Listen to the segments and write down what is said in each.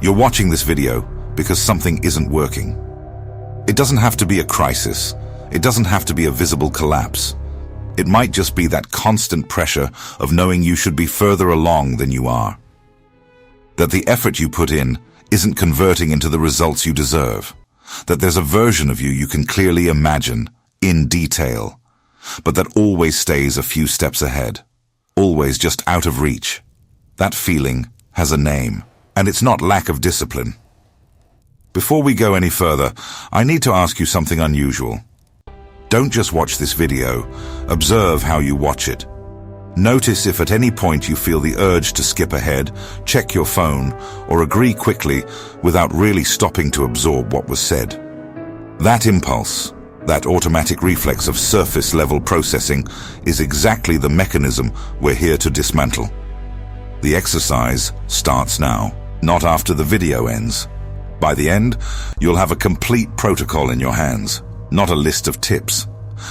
You're watching this video because something isn't working. It doesn't have to be a crisis. It doesn't have to be a visible collapse. It might just be that constant pressure of knowing you should be further along than you are. That the effort you put in isn't converting into the results you deserve. That there's a version of you you can clearly imagine, in detail, but that always stays a few steps ahead. Always just out of reach. That feeling has a name, and it's not lack of discipline. Before we go any further, I need to ask you something unusual. Don't just watch this video, observe how you watch it. Notice if at any point you feel the urge to skip ahead, check your phone, or agree quickly without really stopping to absorb what was said. That impulse, that automatic reflex of surface-level processing, is exactly the mechanism we're here to dismantle. The exercise starts now, not after the video ends. By the end, you'll have a complete protocol in your hands. Not a list of tips.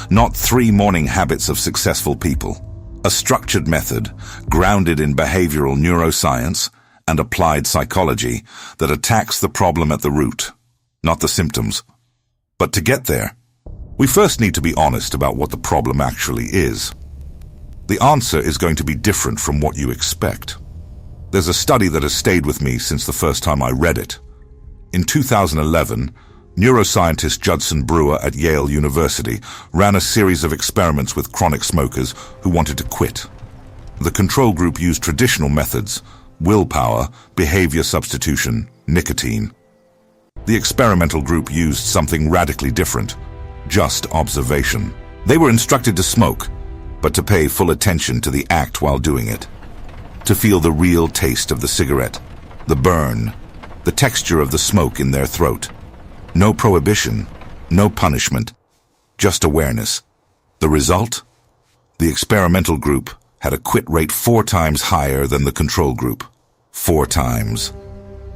Not 3 morning habits of successful people. A structured method, grounded in behavioral neuroscience and applied psychology, that attacks the problem at the root, not the symptoms. But to get there, we first need to be honest about what the problem actually is. The answer is going to be different from what you expect. There's a study that has stayed with me since the first time I read it. In 2011, neuroscientist Judson Brewer at Yale University ran a series of experiments with chronic smokers who wanted to quit. The control group used traditional methods: willpower, behavior substitution, nicotine. The experimental group used something radically different: just observation. They were instructed to smoke, but to pay full attention to the act while doing it. To feel the real taste of the cigarette, the burn, the texture of the smoke in their throat. No prohibition, no punishment, just awareness. The result? The experimental group had a quit rate 4 times higher than the control group. 4 times.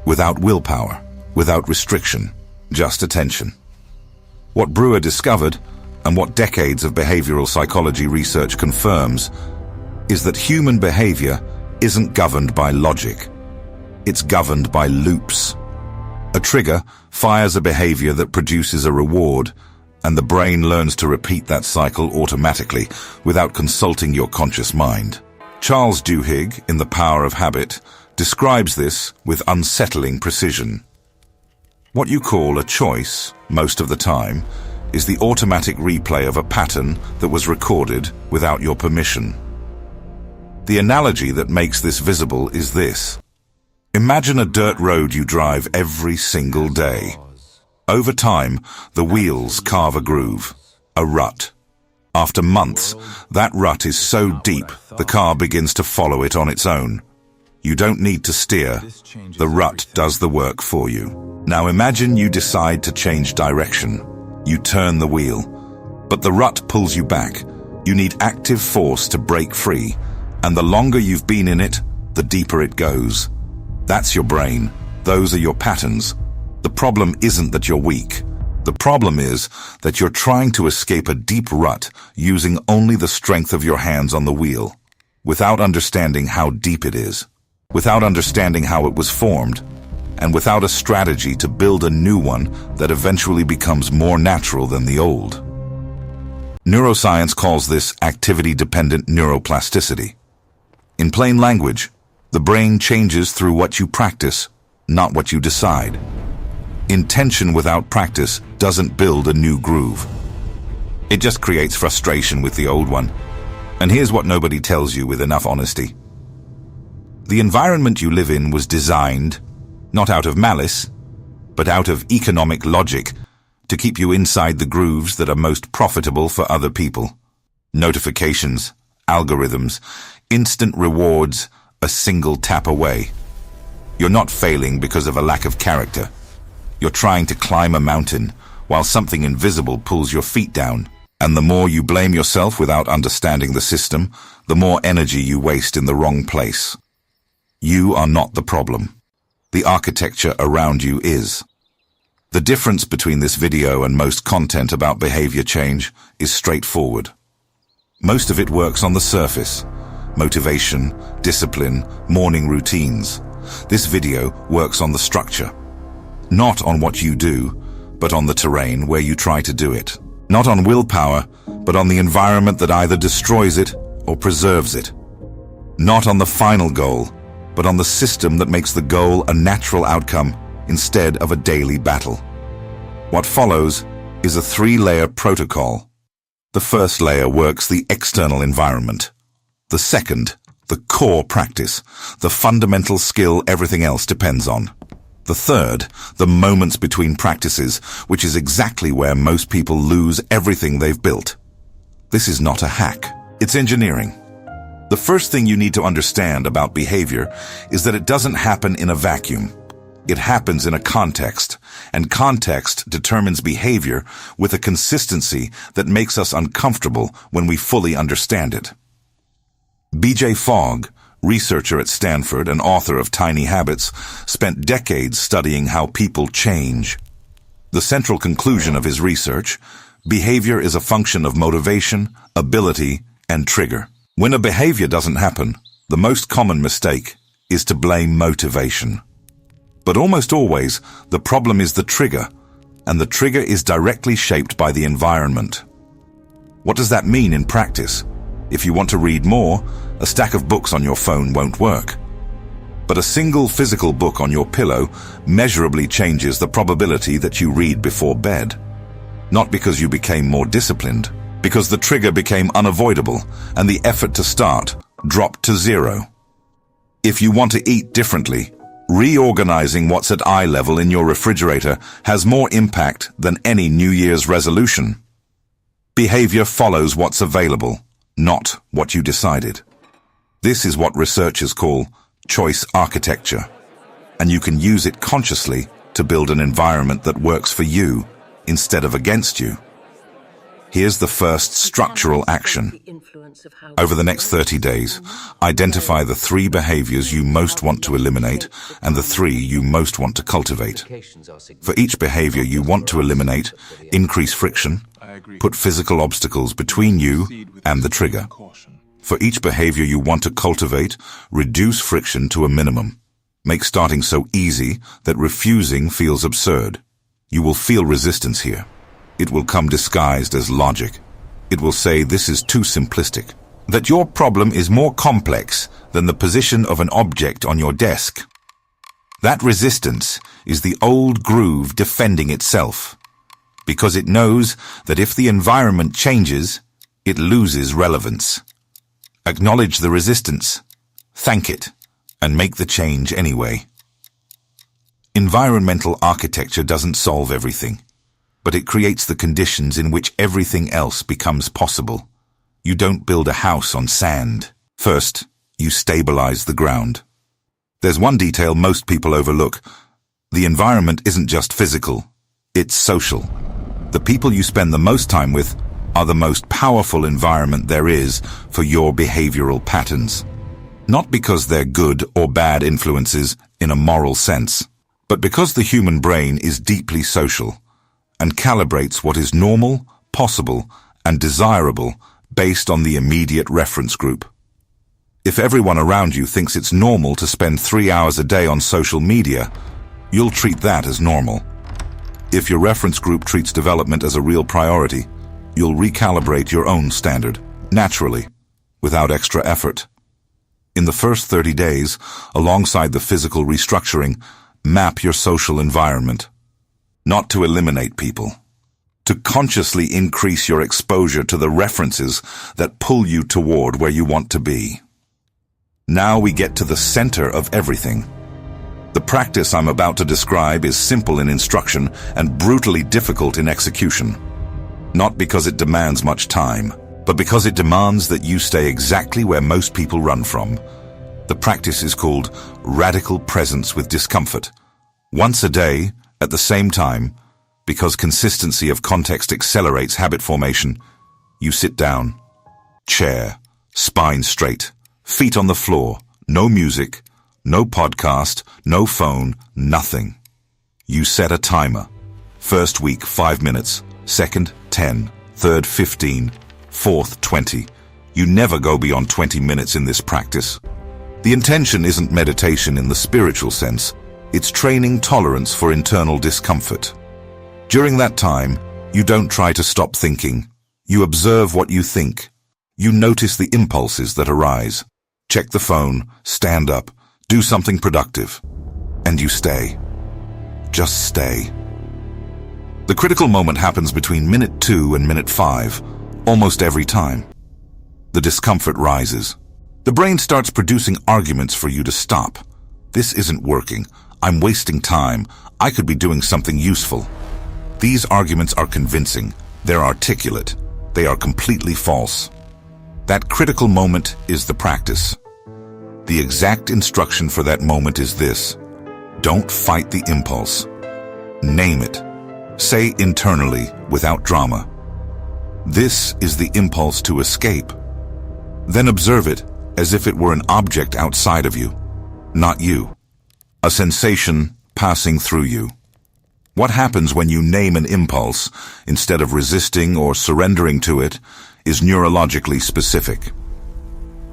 Without willpower, without restriction, just attention. What Brewer discovered, and what decades of behavioral psychology research confirms, is that human behavior isn't governed by logic. It's governed by loops. A trigger fires a behavior that produces a reward, and the brain learns to repeat that cycle automatically without consulting your conscious mind. Charles Duhigg, in The Power of Habit, describes this with unsettling precision. What you call a choice, most of the time, is the automatic replay of a pattern that was recorded without your permission. The analogy that makes this visible is this. Imagine a dirt road you drive every single day. Over time, the wheels carve a groove, a rut. After months, that rut is so deep, the car begins to follow it on its own. You don't need to steer. The rut does the work for you. Now imagine you decide to change direction. You turn the wheel, but the rut pulls you back. You need active force to break free, and the longer you've been in it, the deeper it goes. That's your brain. Those are your patterns. The problem isn't that you're weak. The problem is that you're trying to escape a deep rut using only the strength of your hands on the wheel, without understanding how deep it is, without understanding how it was formed, and without a strategy to build a new one that eventually becomes more natural than the old. Neuroscience calls this activity-dependent neuroplasticity. In plain language, the brain changes through what you practice, not what you decide. Intention without practice doesn't build a new groove. It just creates frustration with the old one. And here's what nobody tells you with enough honesty. The environment you live in was designed, not out of malice, but out of economic logic, to keep you inside the grooves that are most profitable for other people. Notifications, algorithms, instant rewards, a single tap away. You're not failing because of a lack of character. You're trying to climb a mountain while something invisible pulls your feet down. And the more you blame yourself without understanding the system, the more energy you waste in the wrong place. You are not the problem. The architecture around you is. The difference between this video and most content about behavior change is straightforward. Most of it works on the surface. Motivation, discipline, morning routines. this video works on the structure. Not on what you do, but on the terrain where you try to do it. Not on willpower, but on the environment that either destroys it or preserves it. Not on the final goal, but on the system that makes the goal a natural outcome instead of a daily battle. What follows is a 3-layer protocol. The first layer works the external environment. The second, the core practice, the fundamental skill everything else depends on. The third, the moments between practices, which is exactly where most people lose everything they've built. This is not a hack, it's engineering. The first thing you need to understand about behavior is that it doesn't happen in a vacuum. It happens in a context, and context determines behavior with a consistency that makes us uncomfortable when we fully understand it. B.J. Fogg, researcher at Stanford and author of Tiny Habits, spent decades studying how people change. The central conclusion of his research: behavior is a function of motivation, ability, and trigger. When a behavior doesn't happen, the most common mistake is to blame motivation. But almost always, the problem is the trigger, and the trigger is directly shaped by the environment. What does that mean in practice? If you want to read more, a stack of books on your phone won't work. But a single physical book on your pillow measurably changes the probability that you read before bed. Not because you became more disciplined, because the trigger became unavoidable and the effort to start dropped to zero. If you want to eat differently, reorganizing what's at eye level in your refrigerator has more impact than any New Year's resolution. Behavior follows what's available, not what you decided. This is what researchers call choice architecture, and you can use it consciously to build an environment that works for you instead of against you. Here's the first structural action. Over the next 30 days, identify the 3 behaviors you most want to eliminate and the 3 you most want to cultivate. For each behavior you want to eliminate, increase friction, put physical obstacles between you and the trigger. For each behavior you want to cultivate, reduce friction to a minimum. Make starting so easy that refusing feels absurd. You will feel resistance here. It will come disguised as logic. It will say this is too simplistic, that your problem is more complex than the position of an object on your desk. That resistance is the old groove defending itself, because it knows that if the environment changes, it loses relevance. Acknowledge the resistance, thank it, and make the change anyway. Environmental architecture doesn't solve everything, but it creates the conditions in which everything else becomes possible. You don't build a house on sand. First, you stabilize the ground. There's one detail most people overlook. The environment isn't just physical, it's social. The people you spend the most time with are the most powerful environment there is for your behavioral patterns. Not because they're good or bad influences in a moral sense, but because the human brain is deeply social and calibrates what is normal, possible, and desirable based on the immediate reference group. If everyone around you thinks it's normal to spend 3 hours a day on social media, you'll treat that as normal. If your reference group treats development as a real priority, you'll recalibrate your own standard, naturally, without extra effort. In the first 30 days, alongside the physical restructuring, map your social environment. Not to eliminate people, to consciously increase your exposure to the references that pull you toward where you want to be. Now we get to the center of everything. The practice I'm about to describe is simple in instruction and brutally difficult in execution. Not because it demands much time, but because it demands that you stay exactly where most people run from. The practice is called radical presence with discomfort. Once a day, at the same time, because consistency of context accelerates habit formation, you sit down, chair, spine straight, feet on the floor, no music, no podcast, no phone, nothing. You set a timer. First week, 5 minutes. Second, 10. Third, 15. Fourth, 20. You never go beyond 20 minutes in this practice. The intention isn't meditation in the spiritual sense, it's training tolerance for internal discomfort. During that time, you don't try to stop thinking. You observe what you think. You notice the impulses that arise. Check the phone, stand up, do something productive. And you stay. Just stay. The critical moment happens between minute 2 and minute 5, almost every time. The discomfort rises. The brain starts producing arguments for you to stop. This isn't working. I'm wasting time. I could be doing something useful. These arguments are convincing. They're articulate. They are completely false. That critical moment is the practice. The exact instruction for that moment is this: don't fight the impulse. Name it. Say internally, without drama, "This is the impulse to escape." Then observe it as if it were an object outside of you, not you. A sensation passing through you. What happens when you name an impulse, instead of resisting or surrendering to it, is neurologically specific.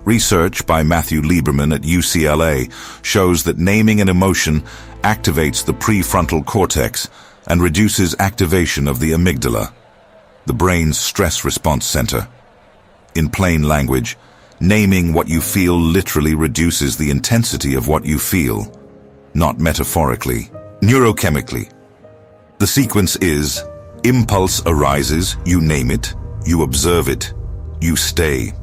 Research by Matthew Lieberman at UCLA shows that naming an emotion activates the prefrontal cortex and reduces activation of the amygdala, the brain's stress response center. In plain language, naming what you feel literally reduces the intensity of what you feel, not metaphorically, neurochemically. The sequence is: impulse arises, you name it, you observe it, you stay.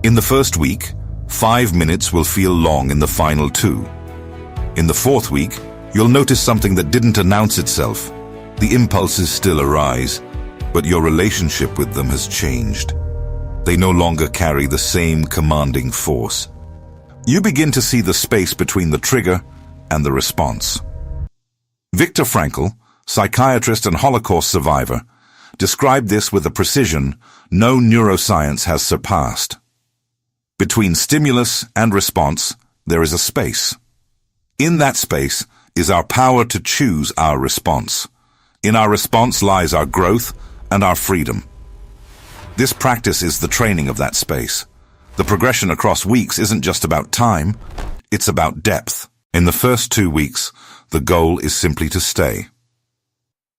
In the first week, 5 minutes will feel long in the final 2. In the 4th week, you'll notice something that didn't announce itself. The impulses still arise, but your relationship with them has changed. They no longer carry the same commanding force. You begin to see the space between the trigger and the response. Viktor Frankl, psychiatrist and Holocaust survivor, described this with a precision no neuroscience has surpassed. Between stimulus and response, there is a space. In that space is our power to choose our response. In our response lies our growth and our freedom. This practice is the training of that space. The progression across weeks isn't just about time, it's about depth. In the first 2 weeks, the goal is simply to stay.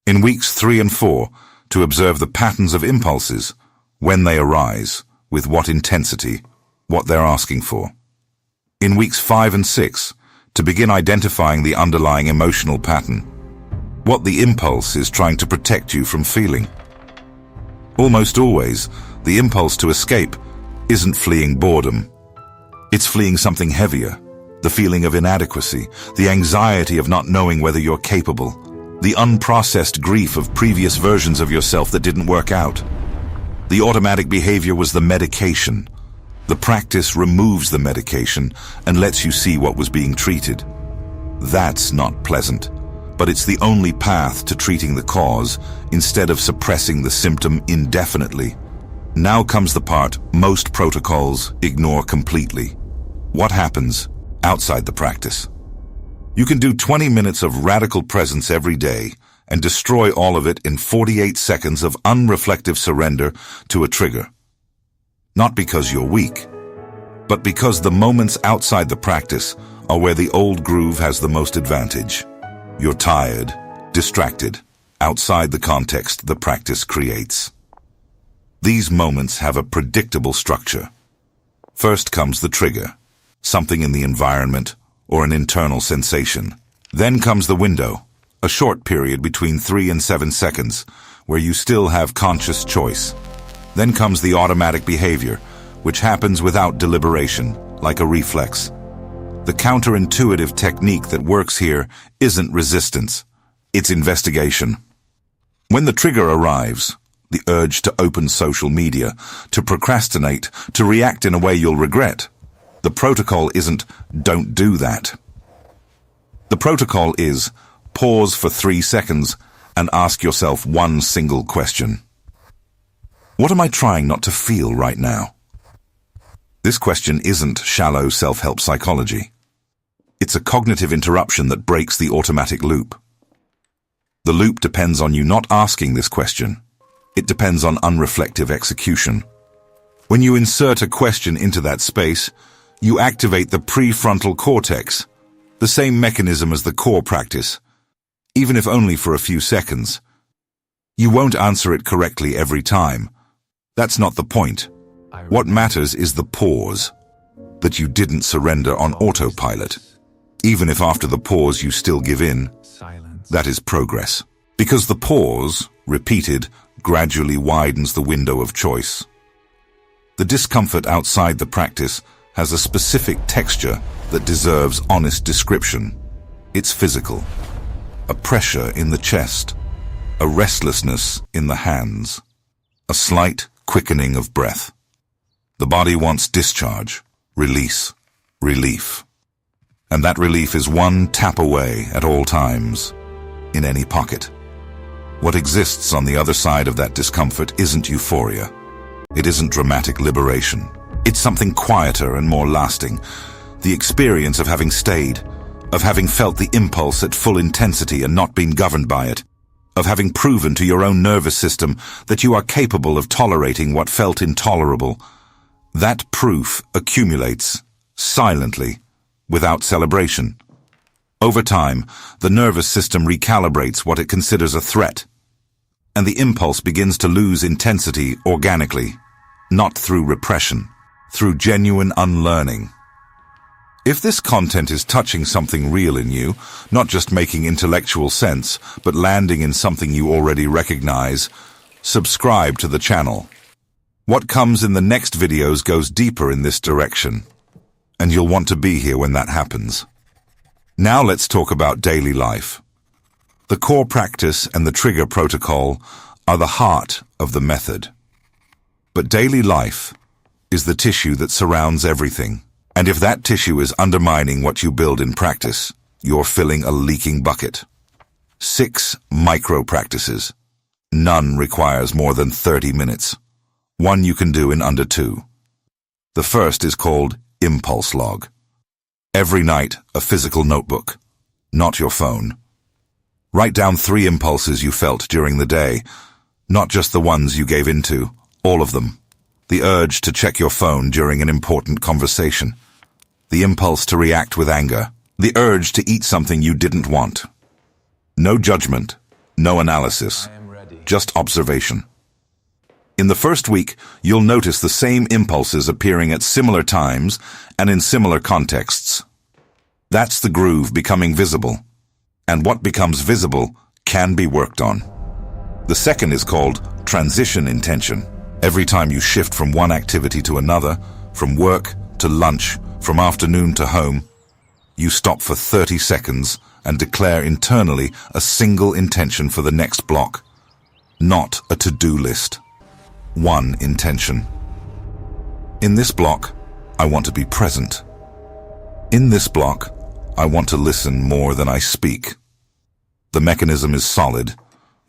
In weeks 3 and 4, to observe the patterns of impulses, when they arise, with what intensity, what they're asking for. In weeks 5 and 6, to begin identifying the underlying emotional pattern, what the impulse is trying to protect you from feeling. Almost always, the impulse to escape isn't fleeing boredom. It's fleeing something heavier, the feeling of inadequacy, the anxiety of not knowing whether you're capable, the unprocessed grief of previous versions of yourself that didn't work out. The automatic behavior was the medication. The practice removes the medication and lets you see what was being treated. That's not pleasant, but it's the only path to treating the cause instead of suppressing the symptom indefinitely. Now comes the part most protocols ignore completely. What happens outside the practice? You can do 20 minutes of radical presence every day and destroy all of it in 48 seconds of unreflective surrender to a trigger. Not because you're weak, but because the moments outside the practice are where the old groove has the most advantage. You're tired, distracted, outside the context the practice creates. These moments have a predictable structure. First comes the trigger, something in the environment or an internal sensation. Then comes the window, a short period between 3 and 7 seconds, where you still have conscious choice. Then comes the automatic behavior, which happens without deliberation, like a reflex. The counterintuitive technique that works here isn't resistance, it's investigation. When the trigger arrives, the urge to open social media, to procrastinate, to react in a way you'll regret, the protocol isn't "don't do that." The protocol is pause for 3 seconds and ask yourself one single question. What am I trying not to feel right now? This question isn't shallow self-help psychology. It's a cognitive interruption that breaks the automatic loop. The loop depends on you not asking this question. It depends on unreflective execution. When you insert a question into that space, You activate the prefrontal cortex, the same mechanism as the core practice, even if only for a few seconds. You won't answer it correctly every time. That's not the point. What matters is the pause, that you didn't surrender on autopilot. Even if after the pause you still give in, that is progress. Because the pause, repeated, gradually widens the window of choice. The discomfort outside the practice has a specific texture that deserves honest description. It's physical. A pressure in the chest, a restlessness in the hands, a slight quickening of breath. The body wants discharge, release, relief. And that relief is one tap away at all times, in any pocket. What exists on the other side of that discomfort isn't euphoria. It isn't dramatic liberation. It's something quieter and more lasting. The experience of having stayed, of having felt the impulse at full intensity and not been governed by it, of having proven to your own nervous system that you are capable of tolerating what felt intolerable. That proof accumulates, silently, without celebration. Over time, the nervous system recalibrates what it considers a threat, and the impulse begins to lose intensity organically, not through repression, through genuine unlearning. If this content is touching something real in you, not just making intellectual sense, but landing in something you already recognize, subscribe to the channel. What comes in the next videos goes deeper in this direction, and you'll want to be here when that happens. Now let's talk about daily life. The core practice and the trigger protocol are the heart of the method. But daily life is the tissue that surrounds everything. And if that tissue is undermining what you build in practice, you're filling a leaking bucket. 6 micro practices. None requires more than 30 minutes. One you can do in under 2. The first is called Impulse Log. Every night, a physical notebook, not your phone. Write down 3 impulses you felt during the day, not just the ones you gave into, all of them. The urge to check your phone during an important conversation. The impulse to react with anger. The urge to eat something you didn't want. No judgment, no analysis, just observation. In the first week, you'll notice the same impulses appearing at similar times and in similar contexts. That's the groove becoming visible. And what becomes visible can be worked on. The second is called transition intention. Every time you shift from one activity to another, from work to lunch, from afternoon to home, you stop for 30 seconds and declare internally a single intention for the next block. Not a to-do list. One intention. In this block, I want to be present. In this block, I want to listen more than I speak. The mechanism is solid.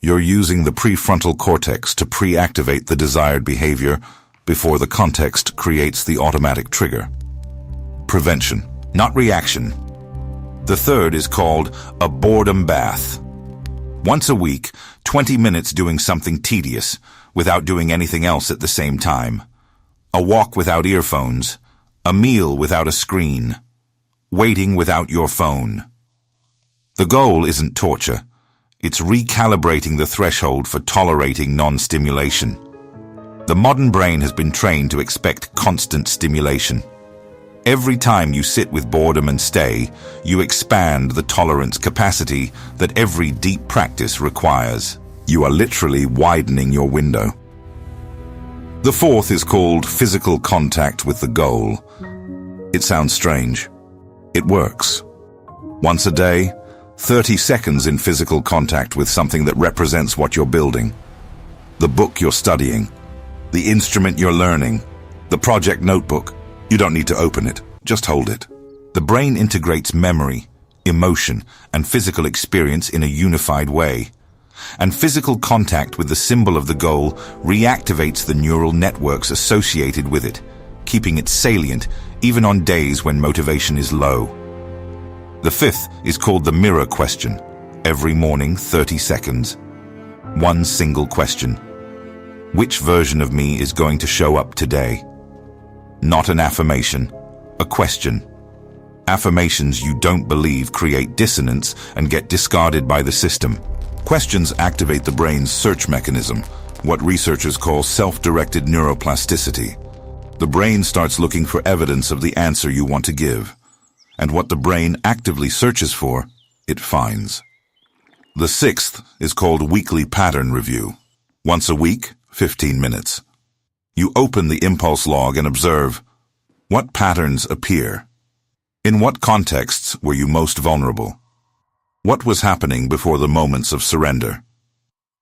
You're using the prefrontal cortex to pre-activate the desired behavior before the context creates the automatic trigger. Prevention, not reaction. The third is called a boredom bath. Once a week, 20 minutes doing something tedious, without doing anything else at the same time. A walk without earphones, a meal without a screen, waiting without your phone. The goal isn't torture. It's recalibrating the threshold for tolerating non-stimulation. The modern brain has been trained to expect constant stimulation. Every time you sit with boredom and stay, you expand the tolerance capacity that every deep practice requires. You are literally widening your window. The fourth is called physical contact with the goal. It sounds strange. It works. Once a day, 30 seconds in physical contact with something that represents what you're building. The book you're studying, the instrument you're learning, the project notebook. You don't need to open it, just hold it. The brain integrates memory, emotion, and physical experience in a unified way. And physical contact with the symbol of the goal reactivates the neural networks associated with it, keeping it salient even on days when motivation is low. The fifth is called the mirror question. Every morning, 30 seconds. One single question. Which version of me is going to show up today? Not an affirmation, a question. Affirmations you don't believe create dissonance and get discarded by the system. Questions activate the brain's search mechanism, what researchers call self-directed neuroplasticity. The brain starts looking for evidence of the answer you want to give, and what the brain actively searches for, it finds. The sixth is called weekly pattern review. Once a week, 15 minutes. You open the impulse log and observe what patterns appear. In what contexts were you most vulnerable? What was happening before the moments of surrender?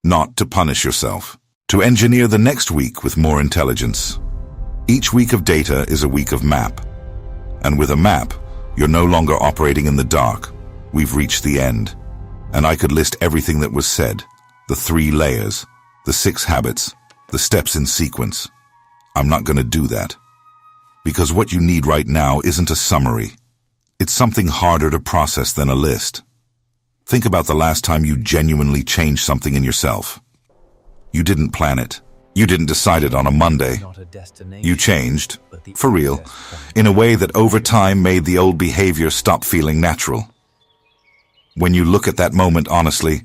Not to punish yourself, to engineer the next week with more intelligence. Each week of data is a week of map. And with a map, you're no longer operating in the dark. We've reached the end. And I could list everything that was said, the 3 layers, the 6 habits, the steps in sequence. I'm not going to do that. Because what you need right now isn't a summary. It's something harder to process than a list. Think about the last time you genuinely changed something in yourself. You didn't plan it. You didn't decide it on a Monday. You changed, for real, in a way that over time made the old behavior stop feeling natural. When you look at that moment honestly,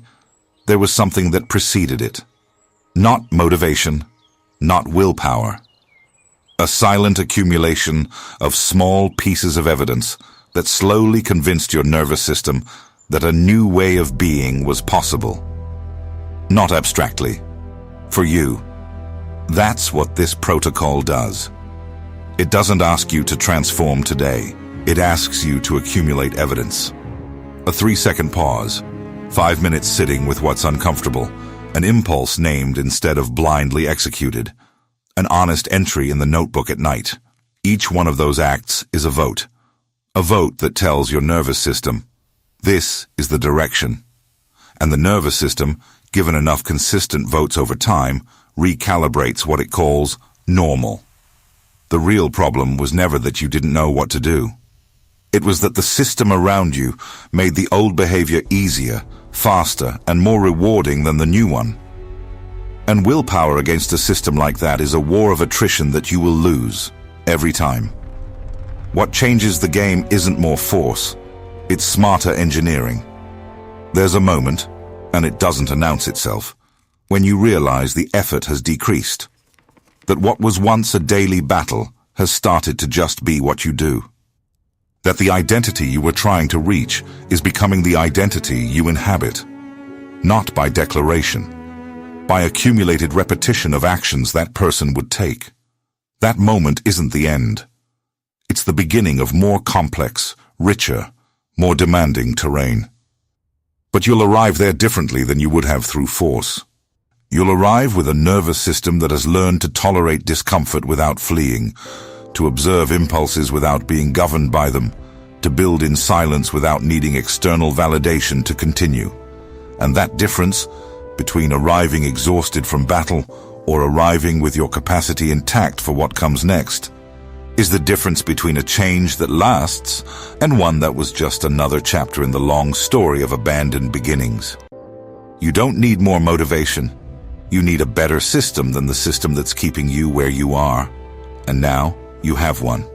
there was something that preceded it. Not motivation, not willpower. A silent accumulation of small pieces of evidence that slowly convinced your nervous system that a new way of being was possible. Not abstractly. For you. That's what this protocol does. It doesn't ask you to transform today. It asks you to accumulate evidence. A 3-second pause, 5 minutes sitting with what's uncomfortable, an impulse named instead of blindly executed, an honest entry in the notebook at night. Each one of those acts is a vote that tells your nervous system, this is the direction. And the nervous system, given enough consistent votes over time, recalibrates what it calls normal. The real problem was never that you didn't know what to do. It was that the system around you made the old behavior easier, faster, and more rewarding than the new one. And willpower against a system like that is a war of attrition that you will lose, every time. What changes the game isn't more force, it's smarter engineering. There's a moment, and it doesn't announce itself, when you realize the effort has decreased. That what was once a daily battle has started to just be what you do. That the identity you were trying to reach is becoming the identity you inhabit. Not by declaration, by accumulated repetition of actions that person would take. That moment isn't the end. It's the beginning of more complex, richer, more demanding terrain. But you'll arrive there differently than you would have through force. You'll arrive with a nervous system that has learned to tolerate discomfort without fleeing, to observe impulses without being governed by them, to build in silence without needing external validation to continue. And that difference between arriving exhausted from battle or arriving with your capacity intact for what comes next is the difference between a change that lasts and one that was just another chapter in the long story of abandoned beginnings. You don't need more motivation. You need a better system than the system that's keeping you where you are. And now you have one.